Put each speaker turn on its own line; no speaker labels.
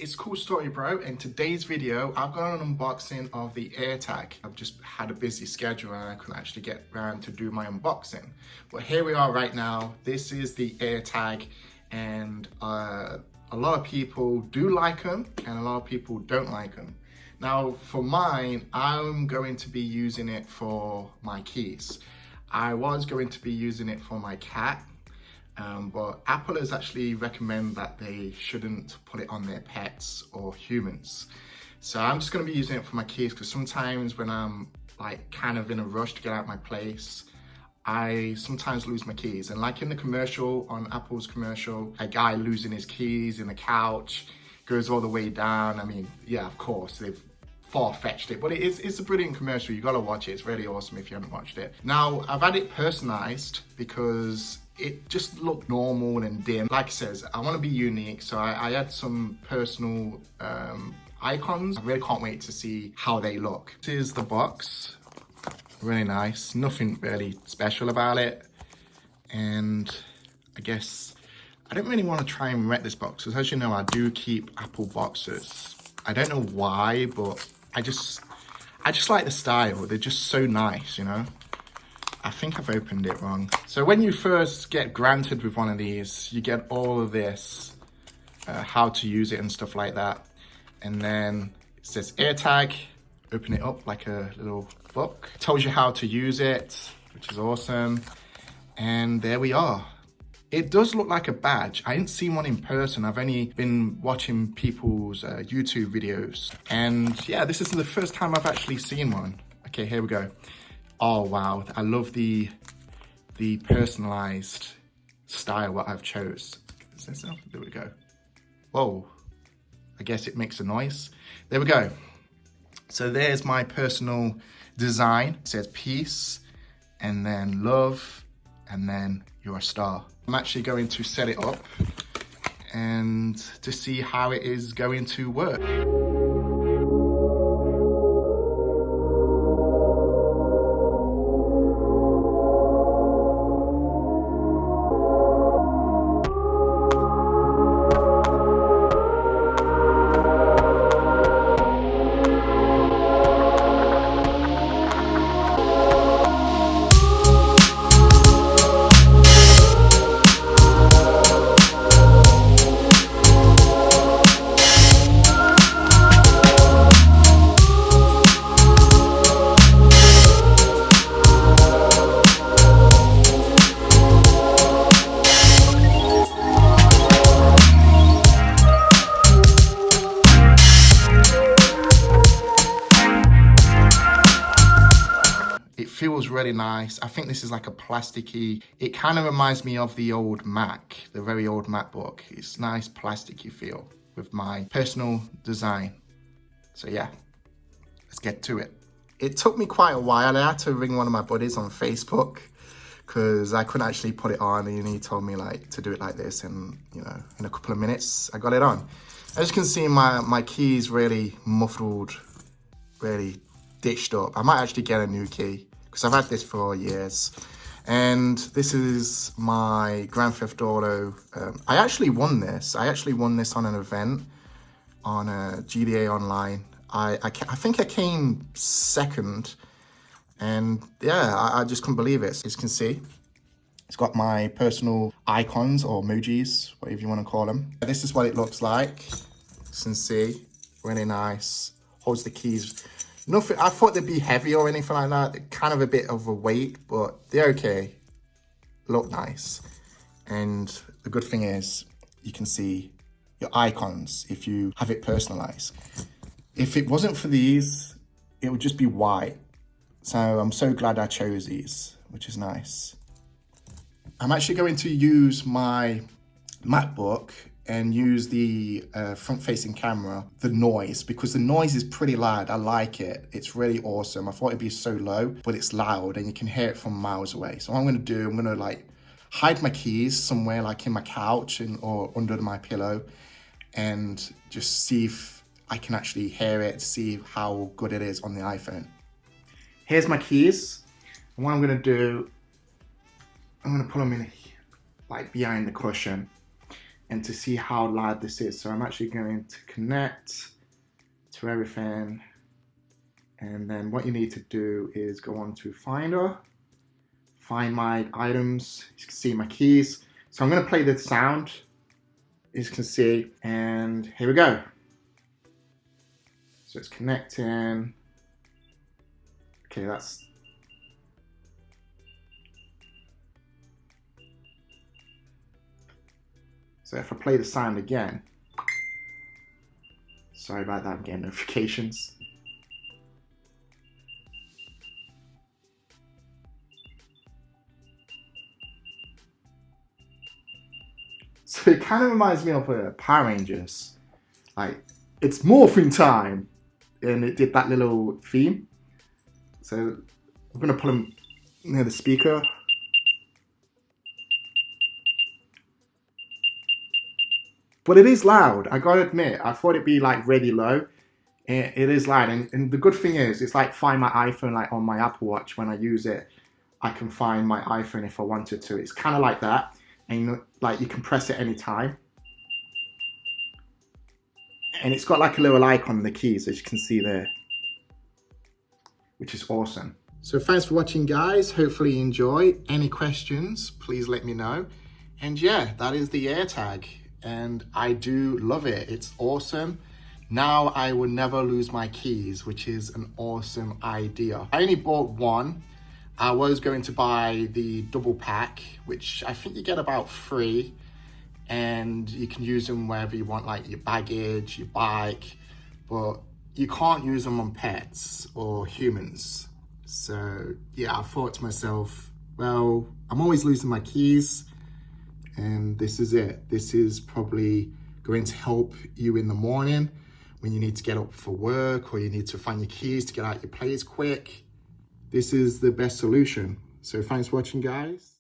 it's Cool Story Bro. In today's video, I've got an unboxing of the AirTag. I've just had a busy schedule and I couldn't actually get around to do my unboxing. But here we are right now. This is the AirTag, and a lot of people do like them and a lot of people don't like them. Now for mine, I'm going to be using it for my keys. I was going to be using it for my cat, but Apple has actually recommended that they shouldn't put it on their pets or humans. So I'm just going to be using it for my keys, because sometimes when I'm like kind of in a rush to get out of my place, I sometimes lose my keys. And like in the commercial, on Apple's commercial, a guy losing his keys in the couch, goes all the way down. I mean, yeah, of course, they've far-fetched it, but it's a brilliant commercial. You gotta watch it. It's really awesome if you haven't watched it. Now, I've had it personalized because it just looked normal and dim. Like I says, I want to be unique, so I had some personal icons. I really can't wait to see how they look. This is the box. Really nice. Nothing really special about it. And I guess I don't really want to try and wreck this box, because as you know, I do keep Apple boxes. I don't know why, but I just like the style. They're just so nice, you know? I think I've opened it wrong. So when you first get granted with one of these, you get all of this, how to use it and stuff like that. And then it says AirTag. Open it up like a little book. Tells you how to use it, which is awesome. And there we are. It does look like a badge. I didn't see one in person. I've only been watching people's YouTube videos. And yeah, this is the first time I've actually seen one. Okay, here we go. Oh, wow. I love the personalized style what I've chose. There we go. Whoa. I guess it makes a noise. There we go. So there's my personal design. It says peace, and then love, and then you're a star. I'm actually going to set it up and to see how it is going to work. Feels really nice. I think this is like a plasticky, it kind of reminds me of the old Mac, the very old MacBook. It's nice plasticky feel with my personal design. So yeah, let's get to it. It took me quite a while. I had to ring one of my buddies on Facebook because I couldn't actually put it on, and he told me like to do it like this, and you know, in a couple of minutes I got it on. As you can see, my keys really muffled, really ditched up. I might actually get a new key, because I've had this for years. And this is my Grand Theft Auto. I actually won this. I actually won this on an event on GDA Online. I think I came second. And yeah, I just couldn't believe it. As you can see, it's got my personal icons or emojis, whatever you want to call them. This is what it looks like. You can see, really nice. Holds the keys. Nothing, I thought they'd be heavy or anything like that. They're kind of a bit of a weight, but they're okay. Look nice. And the good thing is, you can see your icons if you have it personalized. If it wasn't for these, it would just be white. So I'm so glad I chose these, which is nice. I'm actually going to use my MacBook and use the front-facing camera, the noise, because the noise is pretty loud. I like it. It's really awesome. I thought it'd be so low, but it's loud and you can hear it from miles away. So what I'm gonna do, I'm gonna like hide my keys somewhere like in my couch or under my pillow, and just see if I can actually hear it, see how good it is on the iPhone. Here's my keys. And what I'm gonna do, I'm gonna put them in like behind the cushion. and to see how loud this is. So I'm actually going to connect to everything. And then what you need to do is go on to Finder, find my items. You can see my keys. So I'm going to play the sound, as you can see, and here we go. So it's connecting. Okay, that's... So if I play the sound again, sorry about that, I'm getting notifications. So it kind of reminds me of Power Rangers. Like, it's morphing time! And it did that little theme. So I'm gonna put them near the speaker. But it is loud, I gotta admit. I thought it'd be like really low. It is loud, and the good thing is, it's like Find My iPhone, like on my Apple Watch. When I use it, I can find my iPhone if I wanted to. It's kind of like that, and like you can press it anytime. And it's got like a little icon on the keys, as you can see there, which is awesome. So thanks for watching, guys. Hopefully you enjoy. Any questions, please let me know. And yeah, that is the AirTag, and I do love it. It's awesome. Now I will never lose my keys, which is an awesome idea. I only bought one. I was going to buy the double pack, which I think you get about 3, and you can use them wherever you want, like your baggage, your bike, but you can't use them on pets or humans. So yeah, I thought to myself, well, I'm always losing my keys, and this is it. This is probably going to help you in the morning when you need to get up for work, or you need to find your keys to get out your place quick. This is the best solution. So thanks for watching, guys.